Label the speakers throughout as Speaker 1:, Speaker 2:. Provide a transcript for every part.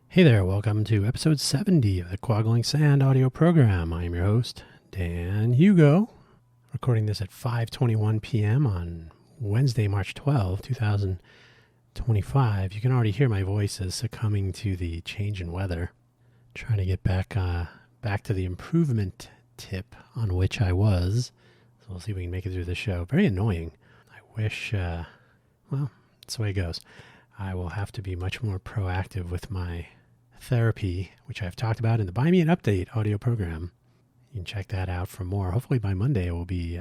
Speaker 1: Hey there, welcome to episode 70 of the Quaggling Sand audio program. I am your host, Dan Hugo, recording this at 5:21 p.m. on Wednesday, March 12, 2025. You can already hear my voice is succumbing to the change in weather. Trying to get back to the improvement tip on which I was. So we'll see if we can make it through the show. Very annoying. I wish, well, that's the way it goes. I will have to be much more proactive with my therapy, which I've talked about in the Buy Me an Update audio program. You can check that out for more. Hopefully by Monday it will be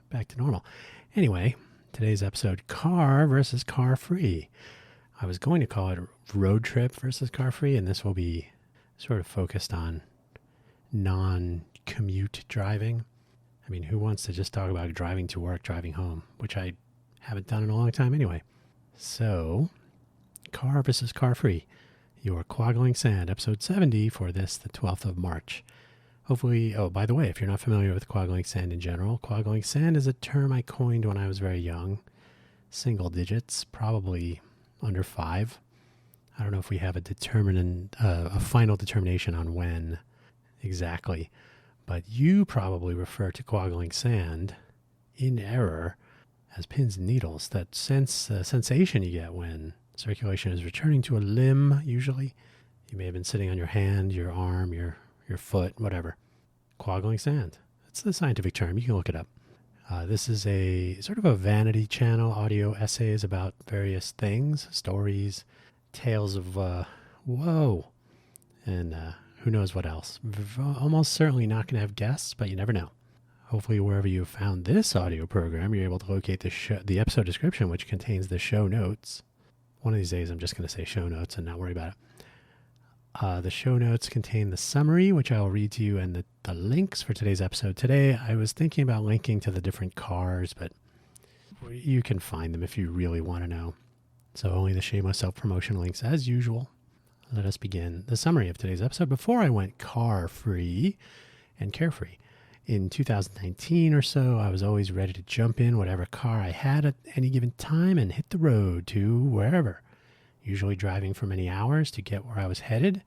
Speaker 1: back to normal. Anyway, today's episode, car versus car free. I was going to call it road trip versus car free, and this will be sort of focused on non-commute driving. I mean, who wants to just talk about driving to work, driving home, which I haven't done in a long time anyway. So, car versus car free. Your Quaggling Sand, episode 70 for this, the 12th of March. Hopefully, oh, by the way, if you're not familiar with Quaggling Sand in general, Quaggling Sand is a term I coined when I was very young. Single digits, probably under 5. I don't know if we have a final determination on when exactly, but you probably refer to Quaggling Sand in error as pins and needles. That sensation you get when circulation is returning to a limb, usually. You may have been sitting on your hand, your arm, your foot, whatever. Quaggling sand. It's the scientific term. You can look it up. This is a sort of a vanity channel, audio essays about various things, stories, tales of woe, and who knows what else. Almost certainly not going to have guests, but you never know. Hopefully, wherever you found this audio program, you're able to locate the episode description, which contains the show notes. One of these days, I'm just going to say show notes and not worry about it. The show notes contain the summary, which I will read to you, and the links for today's episode. Today, I was thinking about linking to the different cars, but you can find them if you really want to know. So only the shameless self-promotion links as usual. Let us begin the summary of today's episode. Before I went car-free and carefree, in 2019 or so, I was always ready to jump in whatever car I had at any given time and hit the road to wherever, usually driving for many hours to get where I was headed.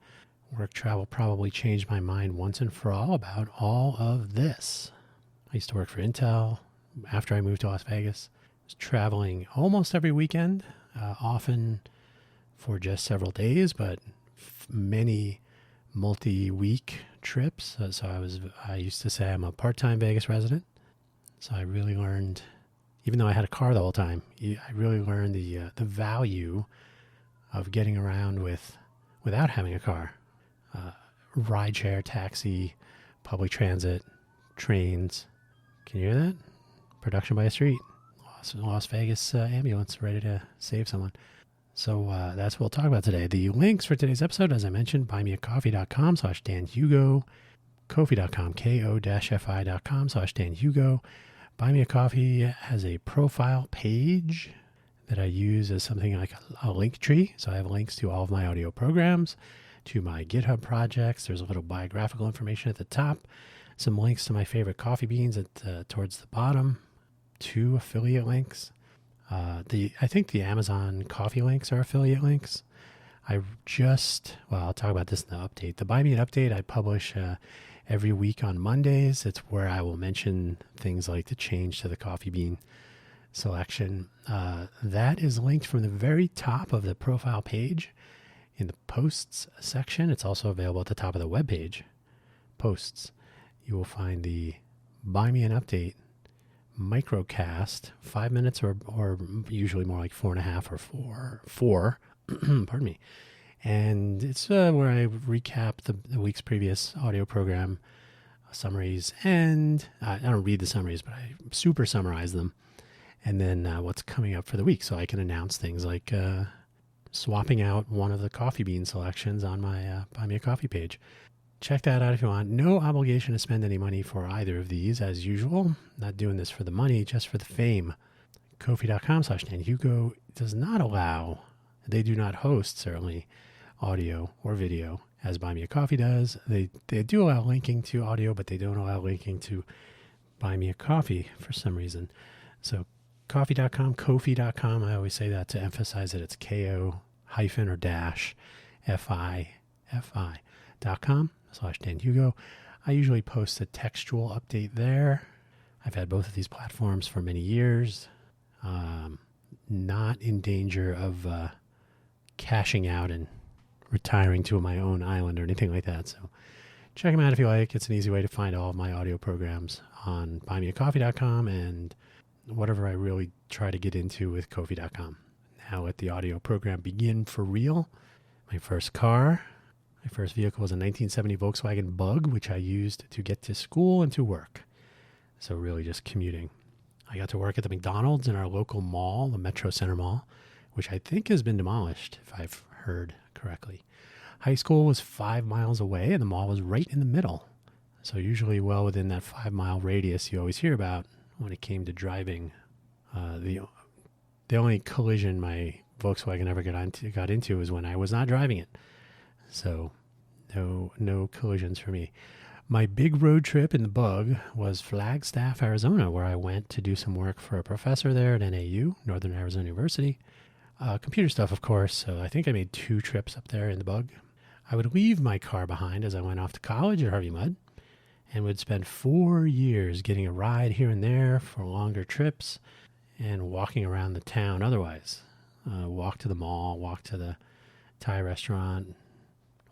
Speaker 1: Work travel probably changed my mind once and for all about all of this. I used to work for Intel after I moved to Las Vegas. I was traveling almost every weekend, often for just several days, but many multi-week trips. So I used to say I'm a part-time Vegas resident. So I really learned, even though I had a car the whole time, I really learned the value of getting around without having a car. Rideshare, taxi, public transit, trains. Can you hear that? Production by a street. Las Vegas ambulance ready to save someone. So that's what we'll talk about today. The links for today's episode, as I mentioned, buymeacoffee.com/DanHugo, Ko-fi.com, ko-fi.com/DanHugo. Buy Me a Coffee has a profile page that I use as something like a link tree. So I have links to all of my audio programs, to my GitHub projects. There's a little biographical information at the top, some links to my favorite coffee beans towards the bottom, 2 affiliate links. I think the Amazon coffee links are affiliate links. I'll talk about this in the update. The Buy Me an Update I publish every week on Mondays. It's where I will mention things like the change to the coffee bean selection. That is linked from the very top of the profile page in the posts section. It's also available at the top of the webpage. Posts. You will find the Buy Me an Update microcast, 5 minutes or usually more like 4.5 or 4, pardon me. And it's where I recap the week's previous audio program summaries, and I don't read the summaries, but I super summarize them. And then what's coming up for the week. So I can announce things like swapping out one of the coffee bean selections on my Buy Me a Coffee page. Check that out if you want. No obligation to spend any money for either of these, as usual. Not doing this for the money, just for the fame. Ko-fi.com/DanHugo does not allow, they do not host, certainly, audio or video, as Buy Me a Coffee does. They do allow linking to audio, but they don't allow linking to Buy Me a Coffee for some reason. So Ko-fi.com, Ko-fi.com, I always say that to emphasize that it's Ko- or dash Fi ko-fi.com/Dan Hugo. I usually post a textual update there. I've had both of these platforms for many years. Not in danger of cashing out and retiring to my own island or anything like that. So check them out if you like. It's an easy way to find all of my audio programs on buymeacoffee.com and whatever I really try to get into with Ko-fi.com. Now let the audio program begin for real. My first vehicle was a 1970 Volkswagen Bug, which I used to get to school and to work. So really just commuting. I got to work at the McDonald's in our local mall, the Metro Center Mall, which I think has been demolished, if I've heard correctly. High school was 5 miles away, and the mall was right in the middle. So usually well within that 5-mile radius you always hear about when it came to driving. The only collision my Volkswagen ever got into was when I was not driving it. So no collisions for me. My big road trip in the Bug was Flagstaff, Arizona, where I went to do some work for a professor there at NAU, Northern Arizona University. Computer stuff, of course, so I think I made 2 trips up there in the Bug. I would leave my car behind as I went off to college at Harvey Mudd and would spend 4 years getting a ride here and there for longer trips and walking around the town otherwise. Walk to the mall, walk to the Thai restaurant,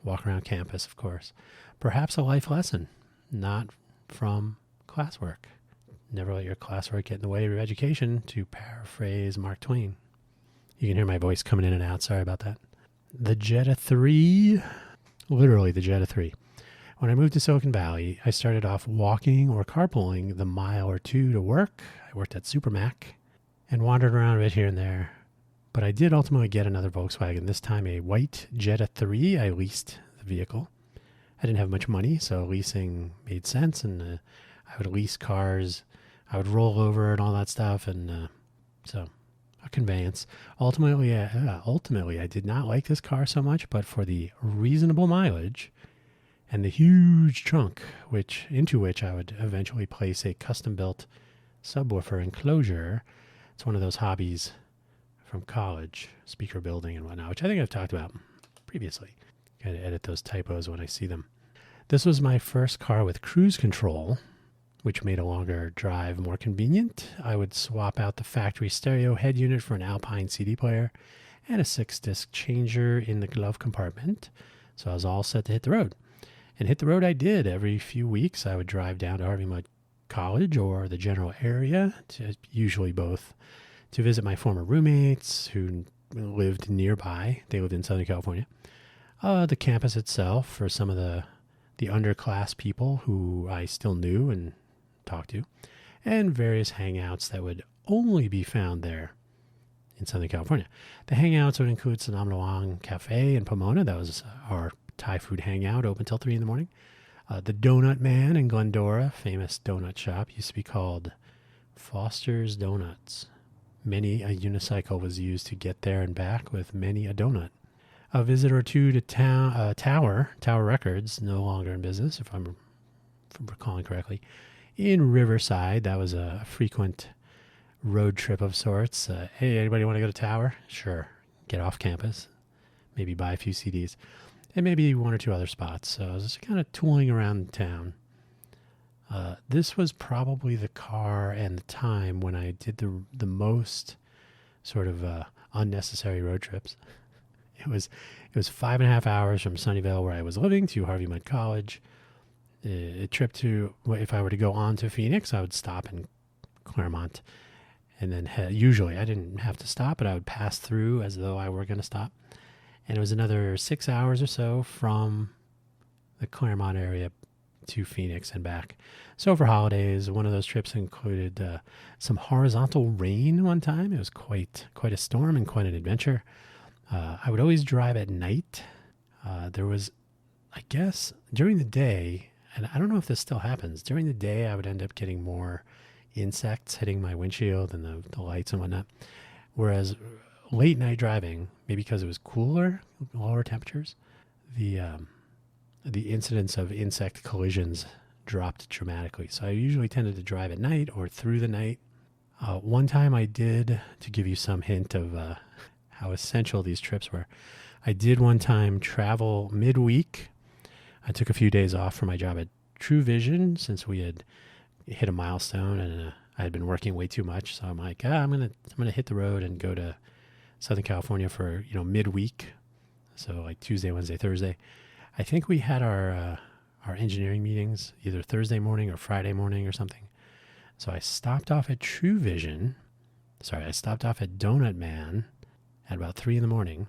Speaker 1: walk around campus, of course. Perhaps a life lesson, not from classwork. Never let your classwork get in the way of your education, to paraphrase Mark Twain. You can hear my voice coming in and out. Sorry about that. The Jetta 3, literally the Jetta 3. When I moved to Silicon Valley, I started off walking or carpooling the mile or 2 to work. I worked at Supermac and wandered around a bit here and there. But I did ultimately get another Volkswagen, this time a white Jetta 3. I leased the vehicle. I didn't have much money, so leasing made sense, and I would lease cars. I would roll over and all that stuff, and so a conveyance. Ultimately, I did not like this car so much, but for the reasonable mileage and the huge trunk, into which I would eventually place a custom-built subwoofer enclosure. It's one of those hobbies from college, speaker building and whatnot, which I think I've talked about previously. Got to edit those typos when I see them. This was my first car with cruise control, which made a longer drive more convenient. I would swap out the factory stereo head unit for an Alpine CD player and a 6-disc changer in the glove compartment. So I was all set to hit the road. And hit the road I did. Every few weeks I would drive down to Harvey Mudd College or the general area, usually both, to visit my former roommates who lived nearby. They lived in Southern California. The campus itself for some of the underclass people who I still knew and talked to, and various hangouts that would only be found there in Southern California. The hangouts would include Sanam Cafe in Pomona. That was our Thai food hangout, open till 3 in the morning. The Donut Man in Glendora, famous donut shop, used to be called Foster's Donuts. Many a unicycle was used to get there and back with many a donut. A visit or two to Tower Records, no longer in business, if I'm recalling correctly, in Riverside. That was a frequent road trip of sorts. Hey, anybody want to go to Tower? Sure. Get off campus, maybe buy a few CDs, and maybe 1 or 2 other spots. So I was just kind of tooling around town. This was probably the car and the time when I did the most sort of unnecessary road trips. It was 5.5 hours from Sunnyvale, where I was living, to Harvey Mudd College. A trip to, if I were to go on to Phoenix, I would stop in Claremont, and then usually I didn't have to stop, but I would pass through as though I were going to stop. And it was another 6 hours or so from the Claremont area to Phoenix and back. So for holidays, one of those trips included some horizontal rain one time. It was quite a storm and quite an adventure. I would always drive at night. There was, I guess, during the day, and I don't know if this still happens, during the day I would end up getting more insects hitting my windshield and the lights and whatnot. Whereas late night driving, maybe because it was cooler, lower temperatures, the incidence of insect collisions dropped dramatically. So I usually tended to drive at night or through the night. One time I did, to give you some hint of how essential these trips were, I did one time travel midweek. I took a few days off from my job at True Vision since we had hit a milestone, and I had been working way too much. So I'm like, I'm gonna hit the road and go to Southern California for midweek. So like Tuesday, Wednesday, Thursday. I think we had our engineering meetings either Thursday morning or Friday morning or something. So I stopped off at True Vision. I stopped off at Donut Man at about 3 a.m.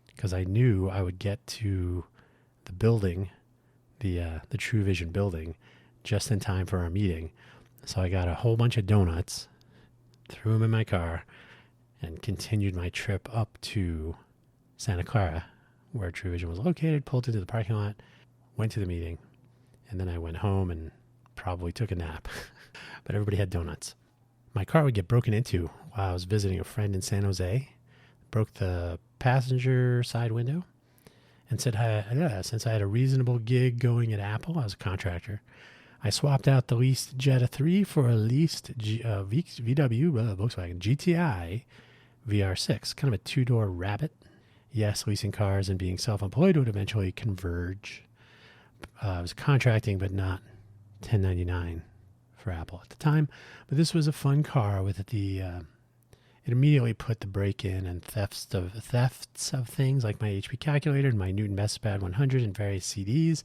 Speaker 1: because I knew I would get to the building, the True Vision building, just in time for our meeting. So I got a whole bunch of donuts, threw them in my car, and continued my trip up to Santa Clara, where True Vision was located, pulled into the parking lot, went to the meeting, and then I went home and probably took a nap. But everybody had donuts. My car would get broken into while I was visiting a friend in San Jose. Broke the passenger side window and said, since I had a reasonable gig going at Apple, I was a contractor, I swapped out the leased Jetta 3 for a leased VW Volkswagen GTI VR6, kind of a two-door Rabbit. Yes, leasing cars and being self-employed would eventually converge. I was contracting, but not 1099 for Apple at the time. But this was a fun car with it immediately put the brake in and thefts of things like my HP calculator and my Newton Bestpad 100 and various CDs.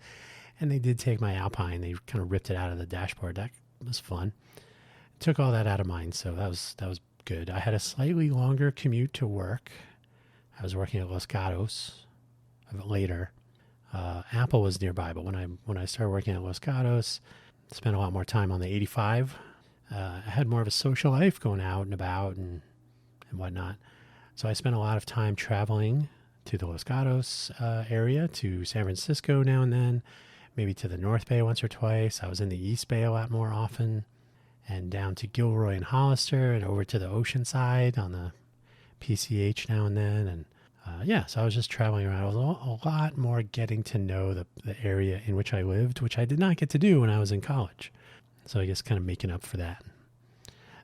Speaker 1: And they did take my Alpine. They kind of ripped it out of the dashboard. That was fun. Took all that out of mine, so that was good. I had a slightly longer commute to work. I was working at Los Gatos later. Apple was nearby, but when I started working at Los Gatos, I spent a lot more time on the 85. I had more of a social life, going out and about and whatnot. So I spent a lot of time traveling to the Los Gatos area, to San Francisco now and then, maybe to the North Bay once or twice. I was in the East Bay a lot more often, and down to Gilroy and Hollister, and over to the ocean side on the PCH now and then. And so I was just traveling around. I was a lot more getting to know the area in which I lived, which I did not get to do when I was in college. So I guess kind of making up for that.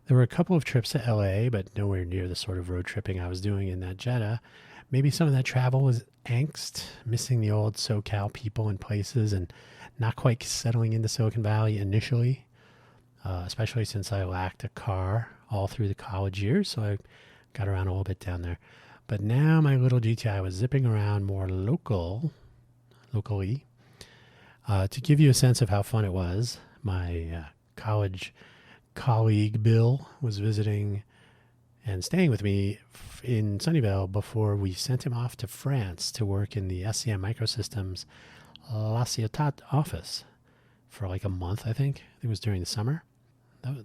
Speaker 1: There were a couple of trips to LA, but nowhere near the sort of road tripping I was doing in that Jetta. Maybe some of that travel was angst, missing the old SoCal people and places, and not quite settling into Silicon Valley initially, especially since I lacked a car all through the college years, so I got around a little bit down there. But now my little GTI was zipping around more locally. To give you a sense of how fun it was, my college colleague Bill was visiting and staying with me in Sunnyvale before we sent him off to France to work in the SCM Microsystems La Ciotat office for like a month. I think it was during the summer. I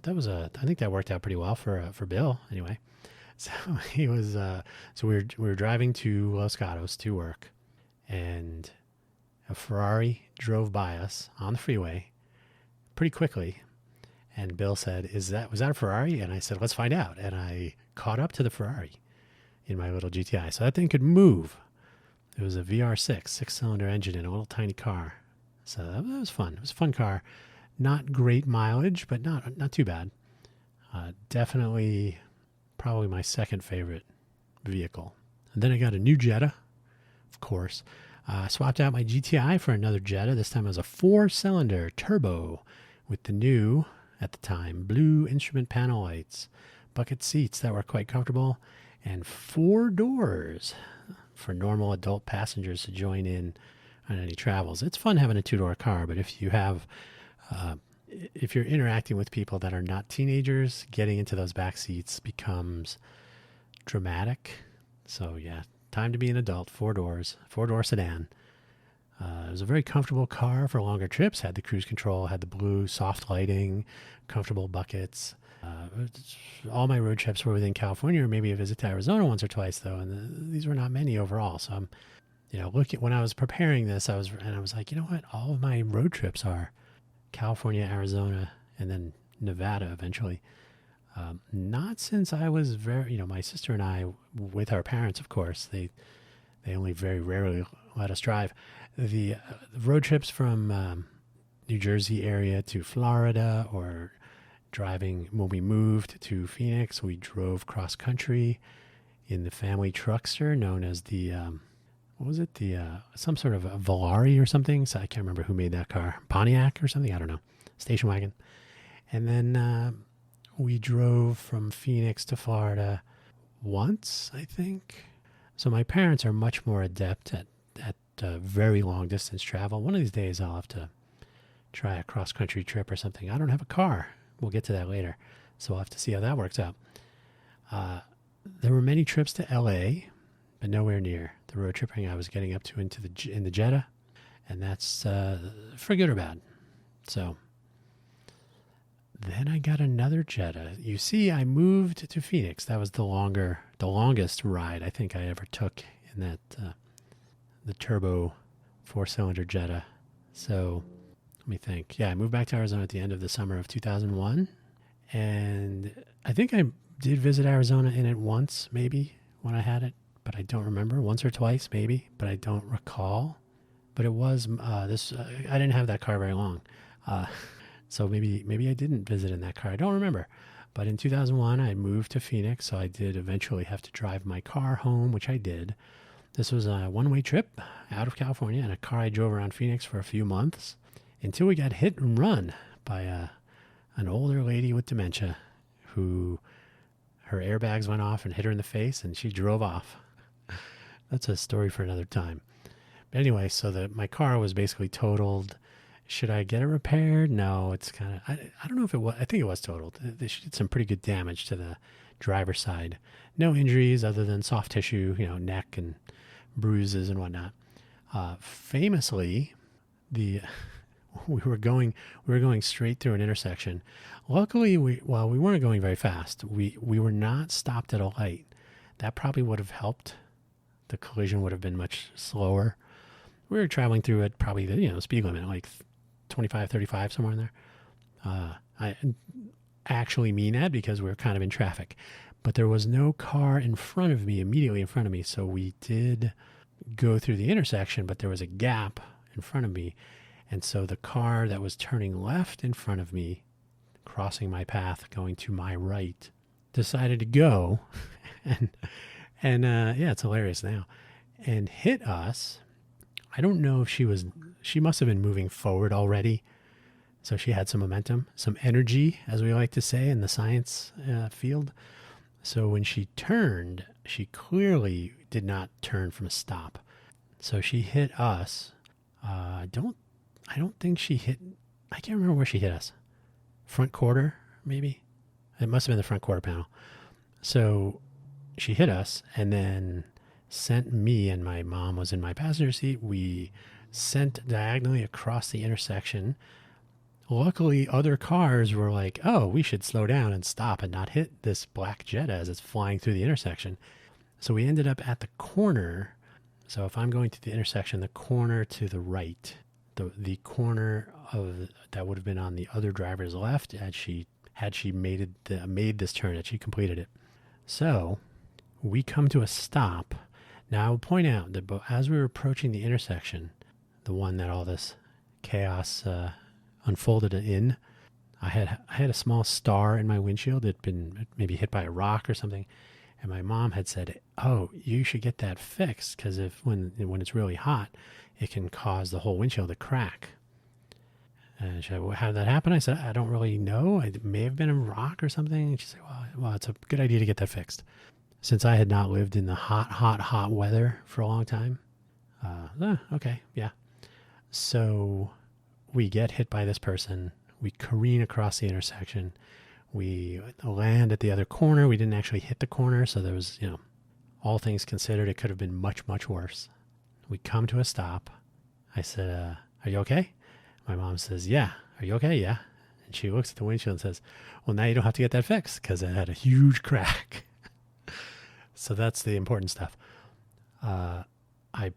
Speaker 1: think that worked out pretty well for Bill anyway. So he was so we were driving to Los Gatos to work, and a Ferrari drove by us on the freeway pretty quickly. And Bill said, was that a Ferrari? And I said, let's find out. And I caught up to the Ferrari in my little GTI. So that thing could move. It was a VR6, 6-cylinder engine in a little tiny car. So that was fun. It was a fun car. Not great mileage, but not too bad. Definitely probably my second favorite vehicle. And then I got a new Jetta, of course. I swapped out my GTI for another Jetta. This time it was a 4-cylinder turbo with the new, at the time, blue instrument panel lights, bucket seats that were quite comfortable, and 4 doors for normal adult passengers to join in on any travels. It's fun having a 2-door car, but if you're interacting with people that are not teenagers, getting into those back seats becomes dramatic. So yeah, time to be an adult. 4 doors, 4-door sedan. It was a very comfortable car for longer trips. Had the cruise control, had the blue soft lighting, comfortable buckets. All my road trips were within California, or maybe a visit to Arizona once or twice, though, and these were not many overall. So I'm, when I was preparing this, I was like, you know what? All of my road trips are California, Arizona, and then Nevada eventually. Not since I was my sister and I, with our parents, of course, they only very rarely let us drive. The road trips from New Jersey area to Florida, or driving when we moved to Phoenix, we drove cross country in the family truckster known as the what was it? The some sort of a Volare or something. So I can't remember who made that car. Pontiac or something. I don't know. Station wagon. And then we drove from Phoenix to Florida once, I think. So my parents are much more adept at very long distance travel. One of these days I'll have to try a cross country trip or something. I don't have a car. We'll get to that later. So we'll have to see how that works out. There were many trips to LA, but nowhere near the road tripping I was getting up to in the Jetta. And that's for good or bad. So then I got another Jetta. You see, I moved to Phoenix. That was the longest ride I think I ever took in that the turbo 4-cylinder Jetta. So let me think. Yeah, I moved back to Arizona at the end of the summer of 2001. And I think I did visit Arizona in it once, maybe, when I had it. But I don't remember. Once or twice, maybe. But I don't recall. But it was I didn't have that car very long. So maybe I didn't visit in that car. I don't remember. But in 2001, I moved to Phoenix. So I did eventually have to drive my car home, which I did. This was a one-way trip out of California in a car I drove around Phoenix for a few months until we got hit and run by an older lady with dementia who her airbags went off and hit her in the face and she drove off. That's a story for another time. But anyway, so my car was basically totaled. Should I get it repaired? No, it's kind of, I don't know if it was, I think it was totaled. She did some pretty good damage to the driver's side. No injuries other than soft tissue, neck and bruises and whatnot. Famously, we were going straight through an intersection. Luckily, we weren't going very fast. We were not stopped at a light. That probably would have helped. The collision would have been much slower. We were traveling through at probably the speed limit, like 25, 35, somewhere in there. I actually mean that because we were kind of in traffic. But there was no car immediately in front of me. So we did go through the intersection, but there was a gap in front of me. And so the car that was turning left in front of me, crossing my path, going to my right, decided to go. and yeah, it's hilarious now. And hit us. I don't know if she must have been moving forward already. So she had some momentum, some energy, as we like to say in the science field. So when she turned, she clearly did not turn from a stop. So she hit us. I don't think she hit, I can't remember where she hit us. Front quarter, maybe? It must have been the front quarter panel. So she hit us and then sent me, and my mom was in my passenger seat. We sent diagonally across the intersection. Luckily, other cars were like, oh, we should slow down and stop and not hit this black Jetta as it's flying through the intersection. So we ended up at the corner. So if I'm going to the intersection, the corner to the right, the corner of that would have been on the other driver's left had she made this turn, had she completed it. So we come to a stop. Now I will point out that as we were approaching the intersection, the one that all this chaos unfolded in, I had a small star in my windshield that had been maybe hit by a rock or something, and my mom had said, "Oh, you should get that fixed because when it's really hot, it can cause the whole windshield to crack." And she said, "Well, how did that happen?" I said, "I don't really know. It may have been a rock or something." And she said, "Well, it's a good idea to get that fixed." Since I had not lived in the hot weather for a long time, okay, yeah. So we get hit by this person. We careen across the intersection. We land at the other corner. We didn't actually hit the corner, so there was, all things considered, it could have been much, much worse. We come to a stop. I said, "Are you okay?" My mom says, "Yeah." "Are you okay?" "Yeah." And she looks at the windshield and says, "Well, now you don't have to get that fixed because it had a huge crack." So that's the important stuff. I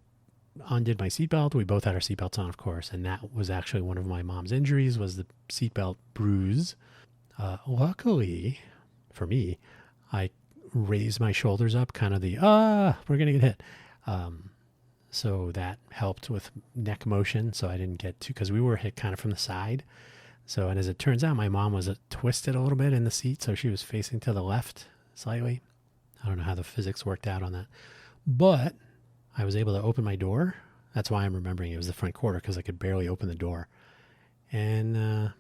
Speaker 1: undid my seatbelt. We both had our seatbelts on, of course, and that was actually one of my mom's injuries, was the seatbelt bruise. Luckily for me, I raised my shoulders up, kind of we're going to get hit. So that helped with neck motion, so I didn't get too, because we were hit kind of from the side. So, and as it turns out, my mom was twisted a little bit in the seat, so she was facing to the left slightly. I don't know how the physics worked out on that. But I was able to open my door. That's why I'm remembering it was the front quarter, because I could barely open the door. And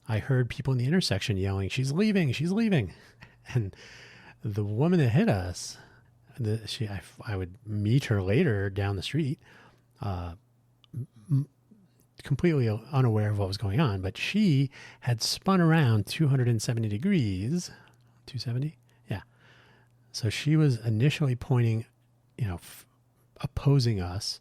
Speaker 1: I heard people in the intersection yelling, "She's leaving! She's leaving!" And the woman that hit us, I would meet her later down the street, completely unaware of what was going on, but she had spun around 270 degrees. 270? Yeah. So she was initially pointing, opposing us,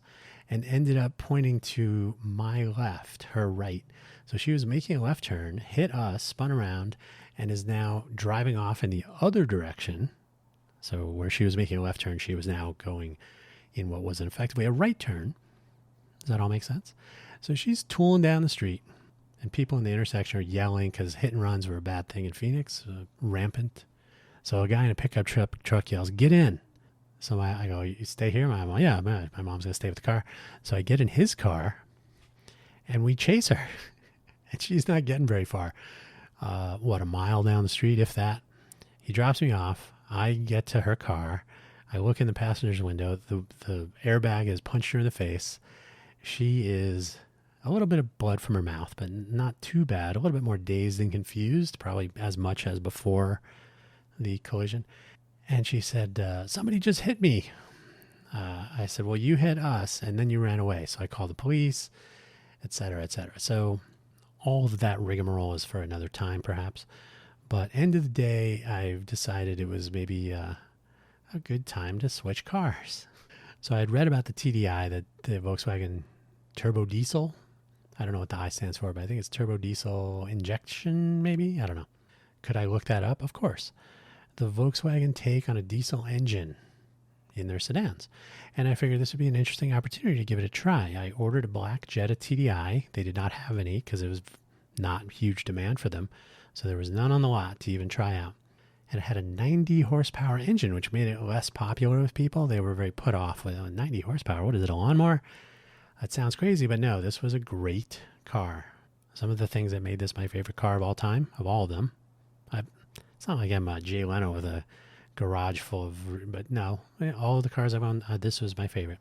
Speaker 1: and ended up pointing to my left, her right. So she was making a left turn, hit us, spun around, and is now driving off in the other direction. So where she was making a left turn, she was now going in what was effectively a right turn. Does that all make sense? So she's tooling down the street, and people in the intersection are yelling because hit and runs were a bad thing in Phoenix, rampant. So a guy in a pickup truck yells, "Get in." So I go, "You stay here?" My mom's going to stay with the car. So I get in his car, and we chase her. And she's not getting very far. A mile down the street, if that. He drops me off. I get to her car. I look in the passenger's window. The airbag has punched her in the face. She is a little bit of blood from her mouth, but not too bad. A little bit more dazed and confused, probably as much as before the collision. And she said, "Somebody just hit me." I said, "Well, you hit us, and then you ran away." So I called the police, et cetera, et cetera. So all of that rigmarole is for another time, perhaps. But end of the day, I've decided it was maybe a good time to switch cars. So I had read about the TDI, the Volkswagen Turbo Diesel. I don't know what the I stands for, but I think it's Turbo Diesel Injection, maybe? I don't know. Could I look that up? Of course. The Volkswagen take on a diesel engine in their sedans. And I figured this would be an interesting opportunity to give it a try. I ordered a black Jetta TDI. They did not have any because it was not huge demand for them. So there was none on the lot to even try out. And it had a 90 horsepower engine, which made it less popular with people. They were very put off with 90 horsepower. What is it, a lawnmower? That sounds crazy, but no, this was a great car. Some of the things that made this my favorite car of all time, of all of them. It's not like I'm Jay Leno with a garage full of, but no, all of the cars I've owned, this was my favorite.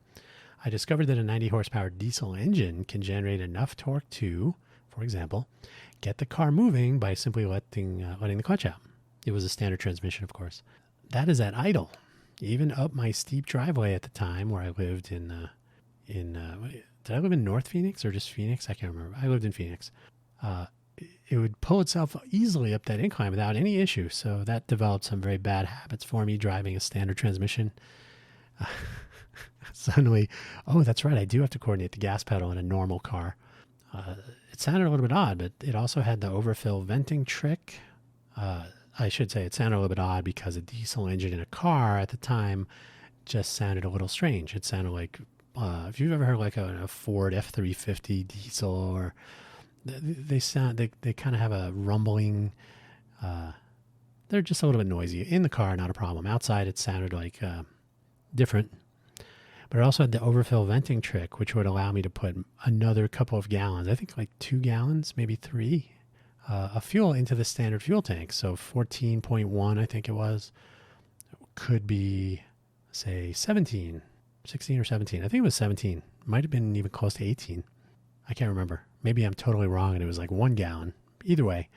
Speaker 1: I discovered that a 90 horsepower diesel engine can generate enough torque to, for example, get the car moving by simply letting the clutch out. It was a standard transmission, of course. That is at idle. Even up my steep driveway at the time where I lived did I live in North Phoenix or just Phoenix? I can't remember. I lived in Phoenix. It would pull itself easily up that incline without any issue. So that developed some very bad habits for me driving a standard transmission. Suddenly, oh, that's right. I do have to coordinate the gas pedal in a normal car. It sounded a little bit odd, but it also had the overfill venting trick. I should say it sounded a little bit odd because a diesel engine in a car at the time just sounded a little strange. It sounded like, if you've ever heard like a Ford F-350 diesel, or they kind of have a rumbling, they're just a little bit noisy. In the car, not a problem. Outside, it sounded like different. But it also had the overfill venting trick, which would allow me to put another couple of gallons, I think like 2 gallons, maybe 3, of fuel into the standard fuel tank. So 14.1, I think it was, could be, say, 16 or 17. I think it was 17. Might have been even close to 18. I can't remember. Maybe I'm totally wrong and it was like 1 gallon. Either way,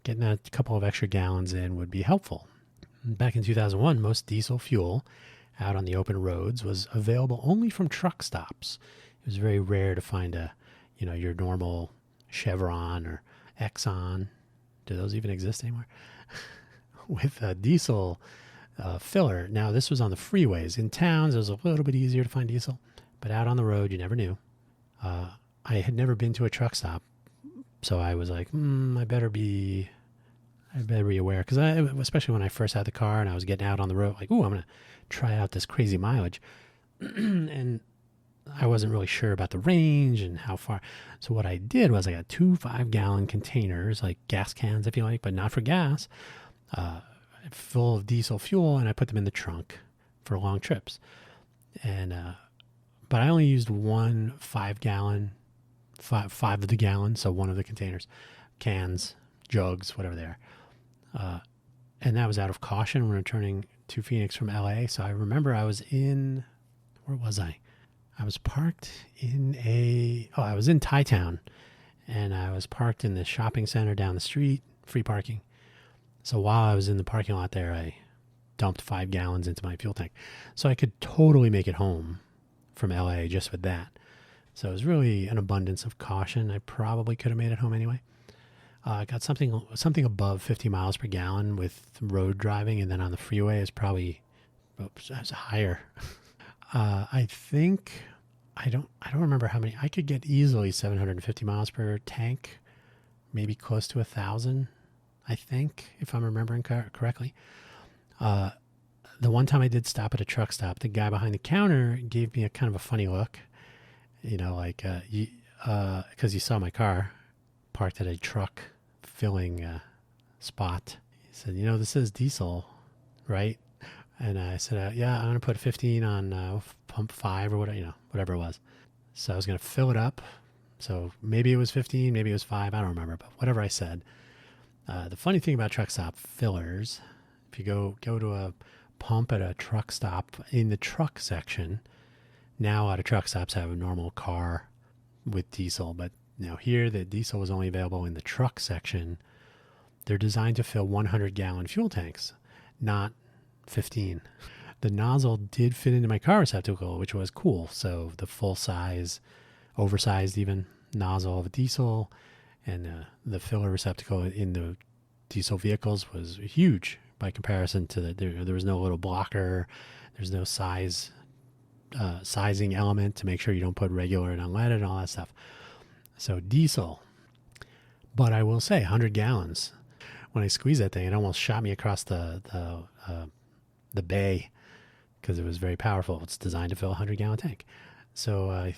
Speaker 1: getting a couple of extra gallons in would be helpful. Back in 2001, most diesel fuel out on the open roads was available only from truck stops. It was very rare to find your normal Chevron or Exxon. Do those even exist anymore? With a diesel filler. Now, this was on the freeways. In towns, it was a little bit easier to find diesel, but out on the road, you never knew. I had never been to a truck stop, so I was like, I better be aware, because especially when I first had the car and I was getting out on the road, like, I'm going to try out this crazy mileage. And I wasn't really sure about the range and how far. So what I did was I got 2 5-gallon containers, like gas cans, if you like, but not for gas, full of diesel fuel, and I put them in the trunk for long trips. And but I only used 1 5-gallon, five of the gallons, so one of the containers, cans, jugs, whatever they are. And that was out of caution when returning to Phoenix from LA. So I remember I was where was I? I was parked in I was in Thai Town, and I was parked in the shopping center down the street, free parking. So while I was in the parking lot there, I dumped 5 gallons into my fuel tank. So I could totally make it home from LA just with that. So it was really an abundance of caution. I probably could have made it home anyway. I got something above 50 miles per gallon with road driving, and then on the freeway is probably higher. I think I don't remember how many. I could get easily 750 miles per tank, maybe close to 1,000. I think, if I'm remembering correctly. The one time I did stop at a truck stop, the guy behind the counter gave me a kind of a funny look, like because he saw my car parked at a truck filling spot. He said, this is diesel, right? And I said, yeah, I'm going to put 15 on pump 5 or whatever it was. So I was going to fill it up. So maybe it was 15, maybe it was 5. I don't remember, but whatever I said. The funny thing about truck stop fillers, if you go to a pump at a truck stop in the truck section, now a lot of truck stops have a normal car with diesel, but here the diesel was only available in the truck section. They're designed to fill 100-gallon fuel tanks, not 15. The nozzle did fit into my car receptacle, which was cool. So the full size, oversized even nozzle of a diesel, and the filler receptacle in the diesel vehicles was huge by comparison to there was no little blocker. There's no sizing element to make sure you don't put regular and unleaded and all that stuff. So diesel. But I will say 100 gallons. When I squeezed that thing, it almost shot me across the bay because it was very powerful. It's designed to fill a 100-gallon tank. So I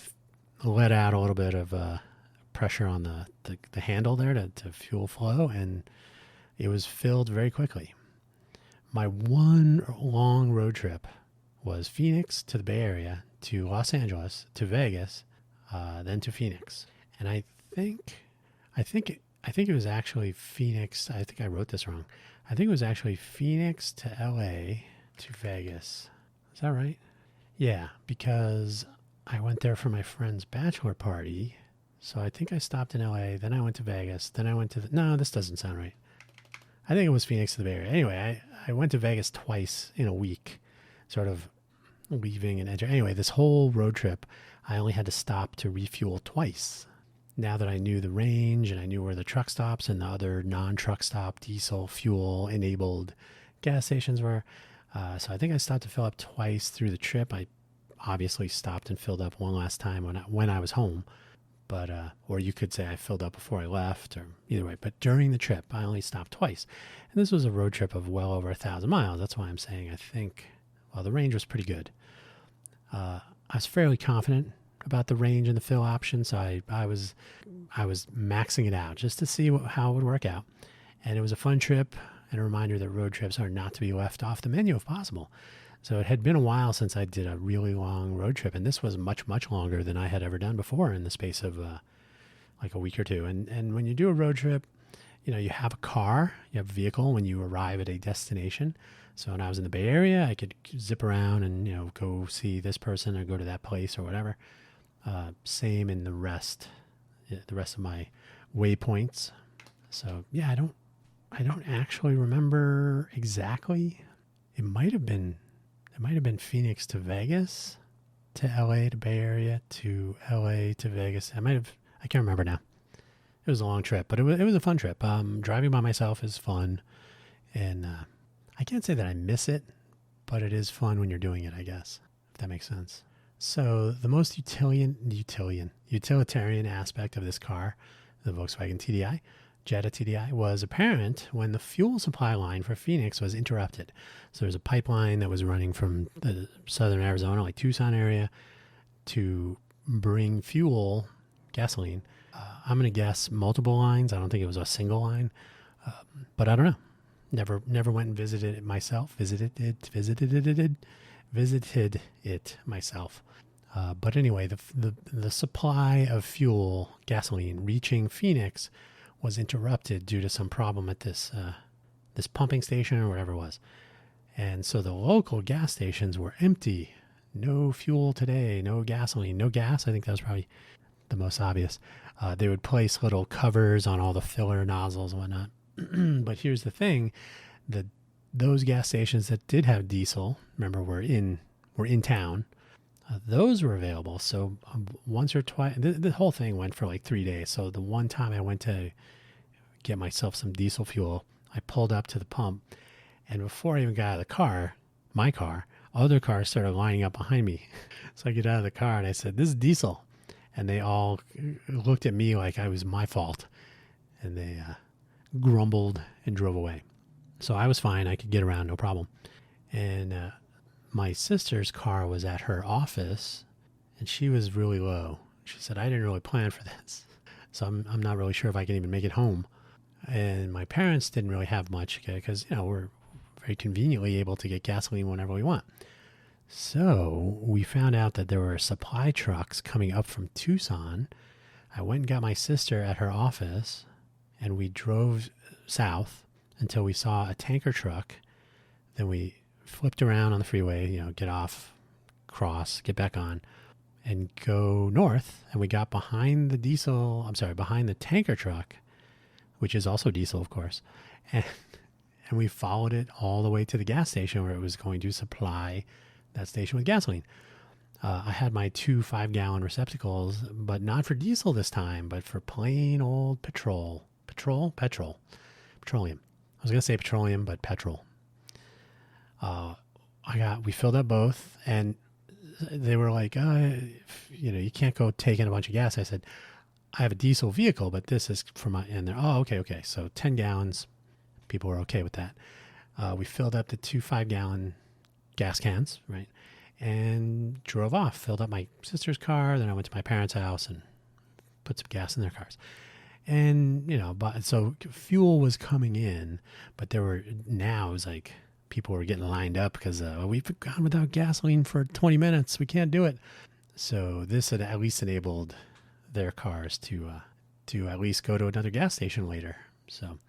Speaker 1: let out a little bit of pressure on the handle there to fuel flow, and it was filled very quickly. My one long road trip was Phoenix to the Bay Area, to Los Angeles, to Vegas, then to Phoenix. And I think it was actually Phoenix. I think I wrote this wrong. I think it was actually Phoenix to LA to Vegas. Is that right? Yeah, because I went there for my friend's bachelor party. So I think I stopped in LA, then I went to Vegas, then I went to no, this doesn't sound right. I think it was Phoenix to the Bay Area. Anyway, I went to Vegas twice in a week, sort of leaving and entering. Anyway, this whole road trip, I only had to stop to refuel twice. Now that I knew the range and I knew where the truck stops and the other non-truck stop diesel fuel enabled gas stations were. So I think I stopped to fill up twice through the trip. I obviously stopped and filled up one last time when I was home. But, or you could say I filled up before I left, or either way. But during the trip, I only stopped twice. And this was a road trip of well over 1,000 miles. That's why I'm saying I think, the range was pretty good. I was fairly confident about the range and the fill option, so I was maxing it out just to see how it would work out. And it was a fun trip and a reminder that road trips are not to be left off the menu if possible. So it had been a while since I did a really long road trip, and this was much, much longer than I had ever done before in the space of like a week or two. And when you do a road trip, you have a car, you have a vehicle when you arrive at a destination. So when I was in the Bay Area, I could zip around and, go see this person or go to that place or whatever. Same in the rest of my waypoints. So yeah, I don't actually remember exactly. It might have been Phoenix to Vegas, to LA to Bay Area, to LA to Vegas. I can't remember now. It was a long trip, but it was a fun trip. Driving by myself is fun, and I can't say that I miss it, but it is fun when you're doing it, I guess, if that makes sense. So the most utilitarian aspect of this car, the Volkswagen TDI, Jetta TDI, was apparent when the fuel supply line for Phoenix was interrupted. So there was a pipeline that was running from the southern Arizona, like Tucson area, to bring fuel, gasoline. I'm going to guess multiple lines. I don't think it was a single line, but I don't know. Never went and visited it myself. Visited it myself. But anyway, the supply of fuel, gasoline, reaching Phoenix was interrupted due to some problem at this pumping station or whatever it was. And so the local gas stations were empty no fuel today, no gasoline, no gas. I think that was probably the most obvious. They would place little covers on all the filler nozzles and whatnot. But here's the thing: that those gas stations that did have diesel, remember, were in town. Those were available. So once or twice, the whole thing went for like 3 days. So the one time I went to get myself some diesel fuel, I pulled up to the pump, and before I even got out of the car, my car, other cars started lining up behind me. So I get out of the car and I said, "This is diesel." And they all looked at me like I was my fault. And they grumbled and drove away. So I was fine. I could get around, no problem. And my sister's car was at her office, and she was really low. She said, "I didn't really plan for this. So I'm not really sure if I can even make it home." And my parents didn't really have much because, we're very conveniently able to get gasoline whenever we want. So we found out that there were supply trucks coming up from Tucson. I went and got my sister at her office, and we drove south until we saw a tanker truck. Then we flipped around on the freeway, get off, cross, get back on, and go north. And we got behind the tanker truck, which is also diesel, of course. And we followed it all the way to the gas station where it was going to supply that station with gasoline. I had my 2 5-gallon receptacles, but not for diesel this time, but for plain old petroleum. I was going to say petroleum, but petrol. We filled up both, and they were like, you can't go take in a bunch of gas. I said, "I have a diesel vehicle, but this is for my," and they're, "Oh, okay. So 10 gallons, people were okay with that." We filled up the 2 5-gallon gas cans, right? And drove off, filled up my sister's car. Then I went to my parents' house and put some gas in their cars. And, so fuel was coming in, but it was like people were getting lined up because we've gone without gasoline for 20 minutes. We can't do it. So this had at least enabled their cars to at least go to another gas station later. So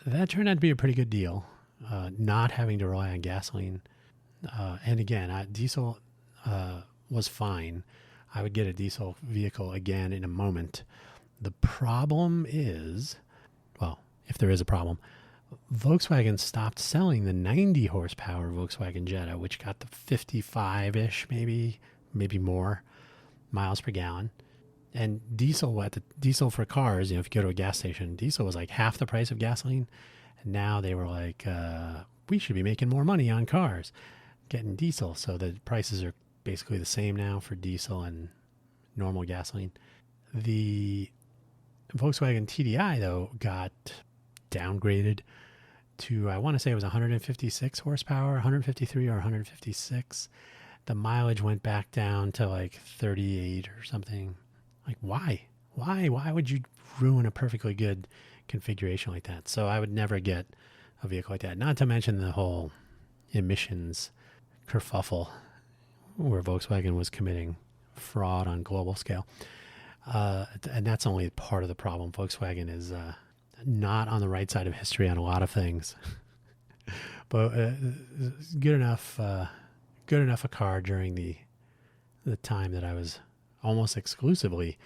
Speaker 1: that turned out to be a pretty good deal, not having to rely on gasoline. And again, diesel was fine. I would get a diesel vehicle again in a moment. The problem is, well, if there is a problem, Volkswagen stopped selling the 90 horsepower Volkswagen Jetta, which got the 55-ish, maybe more miles per gallon. And diesel for cars, if you go to a gas station, diesel was like half the price of gasoline. And now they were like, we should be making more money on cars getting diesel. So the prices are basically the same now for diesel and normal gasoline. The Volkswagen TDI, though, got downgraded to, I want to say it was 156 horsepower, 153 or 156. The mileage went back down to like 38 or something. Like, why? Why would you ruin a perfectly good configuration like that? So I would never get a vehicle like that. Not to mention the whole emissions kerfuffle where Volkswagen was committing fraud on global scale. And that's only part of the problem. Volkswagen is not on the right side of history on a lot of things. But good enough a car during the time that I was almost exclusively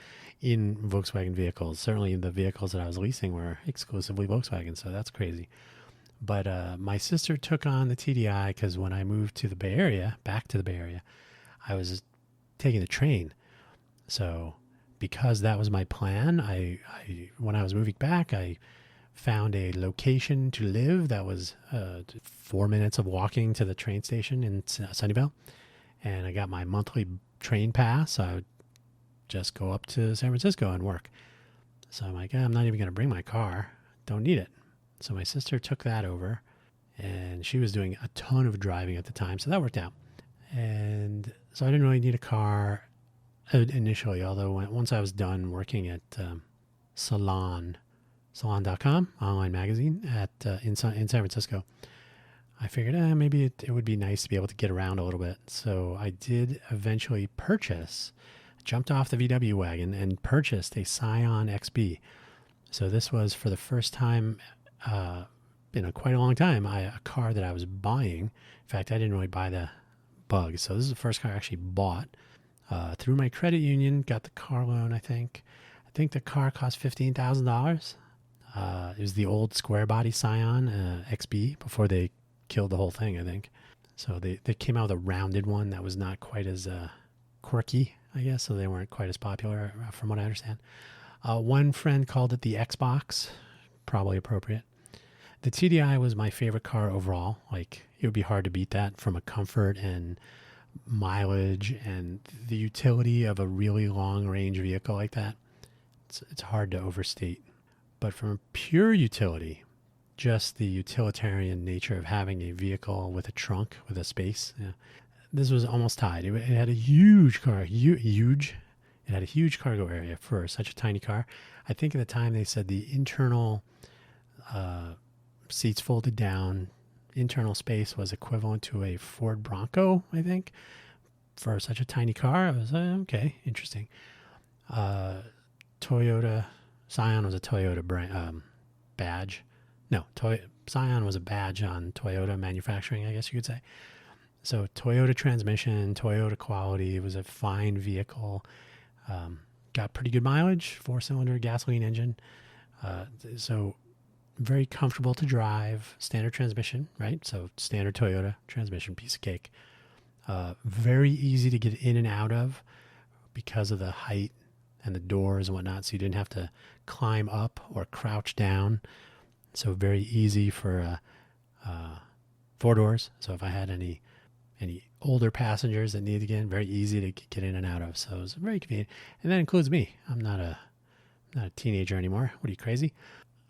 Speaker 1: in Volkswagen vehicles. Certainly the vehicles that I was leasing were exclusively Volkswagen, so that's crazy. But my sister took on the TDI because when I moved to the Bay Area, back to the Bay Area, I was taking the train. So because that was my plan, I when I was moving back, I found a location to live that was 4 minutes of walking to the train station in Sunnyvale. And I got my monthly train pass. I would just go up to San Francisco and work. So I'm like, I'm not even going to bring my car. Don't need it. So my sister took that over, and she was doing a ton of driving at the time, so that worked out. And so I didn't really need a car initially, although once I was done working at Salon.com, online magazine in San Francisco, I figured maybe it would be nice to be able to get around a little bit. So I did eventually jumped off the VW wagon and purchased a Scion XB. So this was for the first time in quite a long time, a car that I was buying. In fact, I didn't really buy bug. So this is the first car I actually bought through my credit union. Got the car loan, I think. I think the car cost $15,000. It was the old square body Scion XB before they killed the whole thing, I think. So they came out with a rounded one that was not quite as quirky, I guess, so they weren't quite as popular from what I understand. One friend called it the Xbox, probably appropriate. The TDI was my favorite car overall. Like, it would be hard to beat that from a comfort and mileage and the utility of a really long range vehicle like that. It's hard to overstate. But from pure utility, just the utilitarian nature of having a vehicle with a trunk, with a space, this was almost tied. It had a huge car, huge. It had a huge cargo area for such a tiny car. I think at the time they said the internal seats folded down, internal space was equivalent to a Ford Bronco, I think, for such a tiny car. I was okay, interesting. Toyota Scion was a Toyota brand, badge. No, Scion was a badge on Toyota manufacturing, I guess you could say. So Toyota transmission, Toyota quality. It was a fine vehicle. Got pretty good mileage, 4-cylinder gasoline engine. So very comfortable to drive, standard transmission, right? So standard Toyota transmission, piece of cake. Very easy to get in and out of because of the height and the doors and whatnot. So you didn't have to climb up or crouch down. So very easy for 4 doors. So if I had any older passengers that needed to get in, very easy to get in and out of. So it was very convenient. And that includes me. I'm not a teenager anymore. What are you, crazy?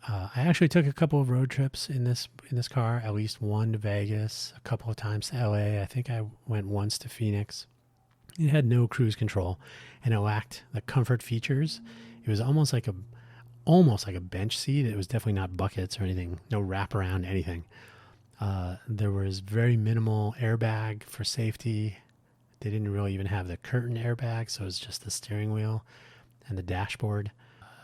Speaker 1: I actually took a couple of road trips in this car, at least one to Vegas, a couple of times to LA. I think I went once to Phoenix. It had no cruise control, and it lacked the comfort features. It was almost like a bench seat. It was definitely not buckets or anything, no wraparound, anything. There was very minimal airbag for safety. They didn't really even have the curtain airbag, so it was just the steering wheel and the dashboard.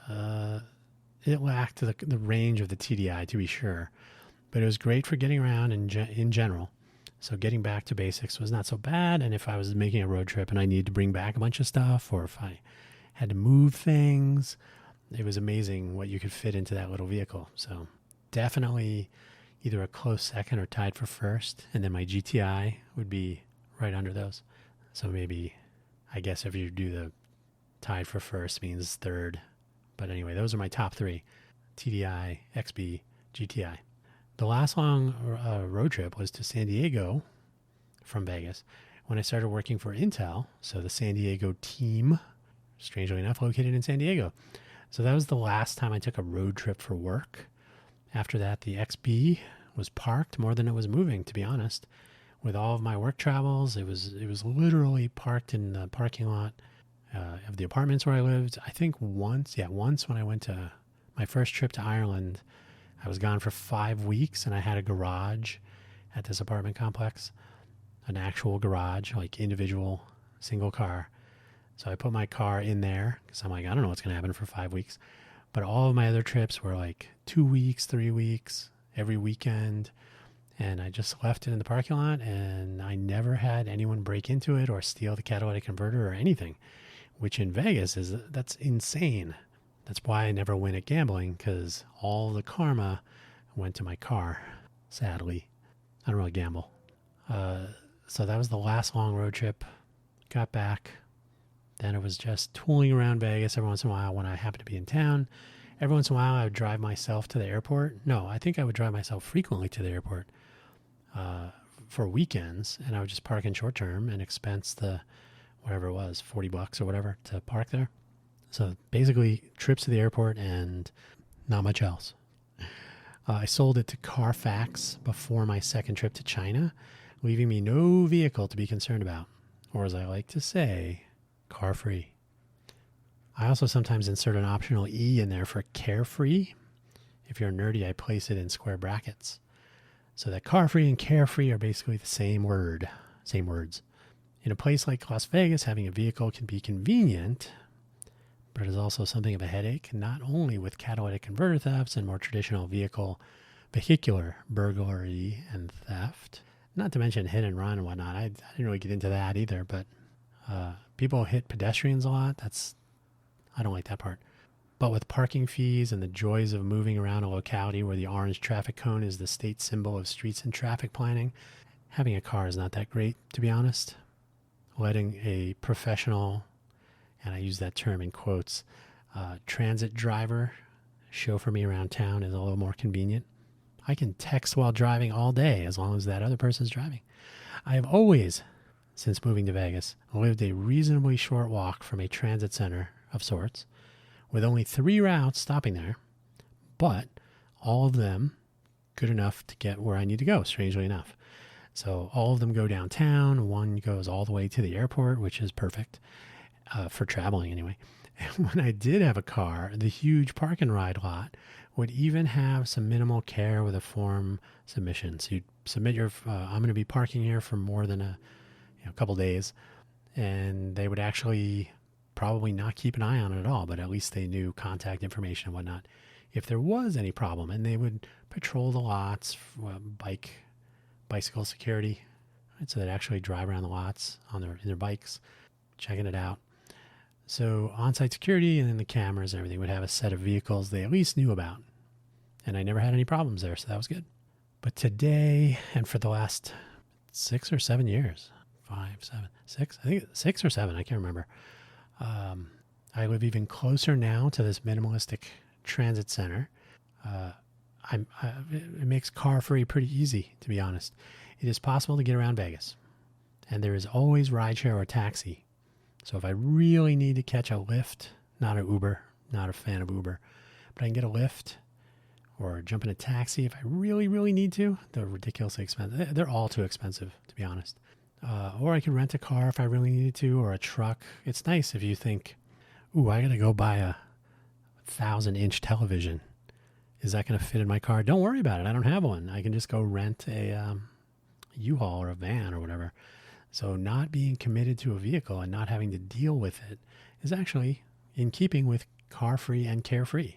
Speaker 1: It lacked the range of the TDI, to be sure, but it was great for getting around in general. So getting back to basics was not so bad, and if I was making a road trip and I needed to bring back a bunch of stuff, or if I had to move things, it was amazing what you could fit into that little vehicle. So definitely either a close second or tied for first, and then my GTI would be right under those. So maybe, I guess if you do the tied for first means third. But anyway, those are my top 3: TDI, XB, GTI. The last long road trip was to San Diego from Vegas when I started working for Intel. So the San Diego team, strangely enough, located in San Diego. So that was the last time I took a road trip for work. After that, the XB was parked more than it was moving, to be honest. With all of my work travels, it was literally parked in the parking lot of the apartments where I lived. I think once when I went to my first trip to Ireland, I was gone for 5 weeks, and I had a garage at this apartment complex, an actual garage, like individual single car. So I put my car in there because I'm like, I don't know what's going to happen for 5 weeks. But all of my other trips were like 2 weeks, 3 weeks, every weekend. And I just left it in the parking lot, and I never had anyone break into it or steal the catalytic converter or anything, which in Vegas that's insane. That's why I never win at gambling, because all the karma went to my car, sadly. I don't really gamble. So that was the last long road trip. Got back. Then it was just tooling around Vegas every once in a while when I happened to be in town. Every once in a while, I would drive myself to the airport. No, I think I would drive myself frequently to the airport for weekends, and I would just park in short term and expense the, whatever it was, $40 or whatever to park there. So basically, trips to the airport and not much else. I sold it to Carfax before my second trip to China, leaving me no vehicle to be concerned about, or as I like to say, car free. I also sometimes insert an optional E in there for carefree. If you're nerdy, I place it in square brackets. So that car free and carefree are basically the same word, same words. In a place like Las Vegas, having a vehicle can be convenient, but it is also something of a headache, not only with catalytic converter thefts and more traditional vehicular burglary and theft. Not to mention hit and run and whatnot. I didn't really get into that either, but people hit pedestrians a lot. I don't like that part. But with parking fees and the joys of moving around a locality where the orange traffic cone is the state symbol of streets and traffic planning, having a car is not that great, to be honest. Letting a professional, and I use that term in quotes, transit driver chauffeur me around town is a little more convenient. I can text while driving all day as long as that other person's driving. I have always, since moving to Vegas, lived a reasonably short walk from a transit center of sorts, with only 3 routes stopping there, but all of them good enough to get where I need to go, strangely enough. So all of them go downtown. One goes all the way to the airport, which is perfect for traveling anyway. And when I did have a car, the huge park and ride lot would even have some minimal care with a form submission. So you'd submit your, I'm going to be parking here for more than a couple days, and they would actually probably not keep an eye on it at all, but at least they knew contact information and whatnot if there was any problem. And they would patrol the lots, bicycle security, right? So they'd actually drive around the lots in their bikes, checking it out. So on-site security and then the cameras and everything would have a set of vehicles they at least knew about. And I never had any problems there, so that was good. But today, and for the last 6 or 7 years, 5, 7, 6, I think 6 or 7, I can't remember. I live even closer now to this minimalistic transit center. It makes car free pretty easy, to be honest. It is possible to get around Vegas, and there is always rideshare or taxi. So if I really need to catch a Lyft, not an Uber, not a fan of Uber, but I can get a Lyft or jump in a taxi if I really, really need to. They're ridiculously expensive. They're all too expensive, to be honest. Or I could rent a car if I really needed to, or a truck. It's nice if you think, ooh, I got to go buy a 1,000-inch television. Is that going to fit in my car? Don't worry about it. I don't have one. I can just go rent a U-Haul or a van or whatever. So not being committed to a vehicle and not having to deal with it is actually in keeping with car-free and carefree.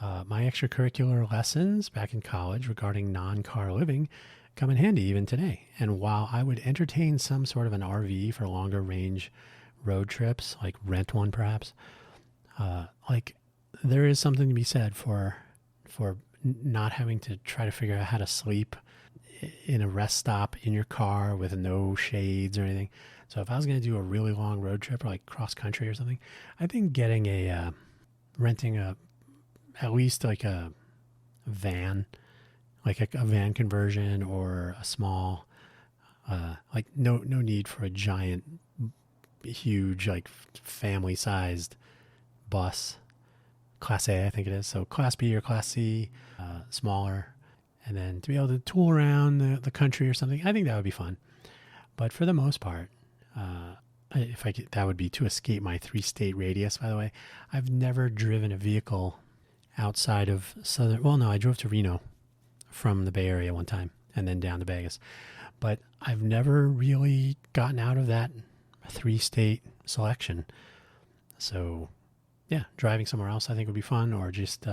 Speaker 1: My extracurricular lessons back in college regarding non-car living come in handy even today. And while I would entertain some sort of an RV for longer range road trips, like rent one perhaps, there is something to be said for not having to try to figure out how to sleep in a rest stop in your car with no shades or anything. So if I was going to do a really long road trip or like cross country or something, I think getting renting at least like a van, like a van conversion or a small, no need for a giant, huge, like family sized bus. Class A, I think it is. So Class B or Class C, smaller. And then to be able to tool around the country or something, I think that would be fun. But for the most part, that would be to escape my 3-state radius, by the way. I've never driven a vehicle outside of I drove to Reno from the Bay Area one time and then down to Vegas. But I've never really gotten out of that 3-state selection. So yeah, driving somewhere else I think would be fun, or just,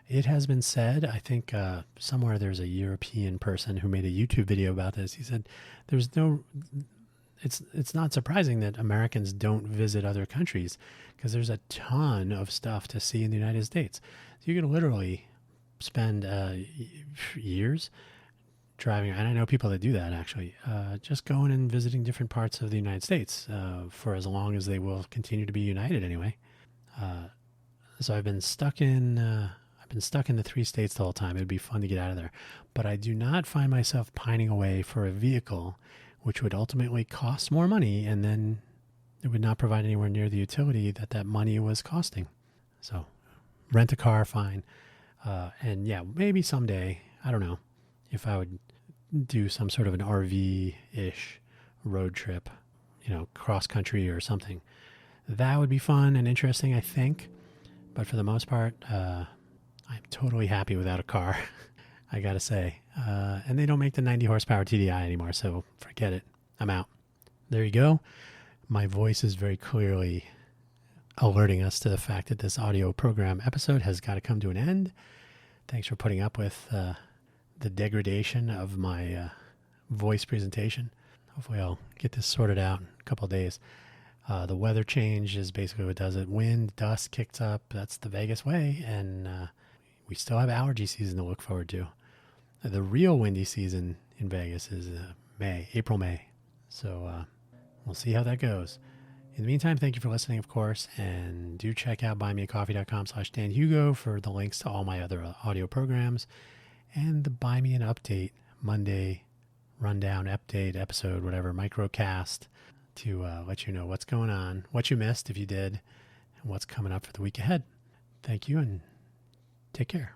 Speaker 1: it has been said, I think somewhere there's a European person who made a YouTube video about this. He said it's not surprising that Americans don't visit other countries because there's a ton of stuff to see in the United States. So you can literally spend years driving, and I know people that do that actually, just going and visiting different parts of the United States for as long as they will continue to be united anyway. So I've been stuck in the 3 states the whole time. It'd be fun to get out of there, but I do not find myself pining away for a vehicle which would ultimately cost more money, and then it would not provide anywhere near the utility that money was costing. So rent a car, fine. And yeah, maybe someday, I don't know, if I would do some sort of an RV-ish road trip, cross country or something. That would be fun and interesting, I think. But for the most part, I'm totally happy without a car, I gotta say. And they don't make the 90 horsepower TDI anymore, so forget it. I'm out. There you go. My voice is very clearly alerting us to the fact that this audio program episode has got to come to an end. Thanks for putting up with the degradation of my voice presentation. Hopefully I'll get this sorted out in a couple of days. The weather change is basically what does it. Wind, dust kicks up. That's the Vegas way. And we still have allergy season to look forward to. The real windy season in Vegas is April, May. So we'll see how that goes. In the meantime, thank you for listening, of course, and do check out buymeacoffee.com/DanHugo for the links to all my other audio programs and the Buy Me an Update Monday rundown update episode, whatever, microcast to let you know what's going on, what you missed if you did, and what's coming up for the week ahead. Thank you and take care.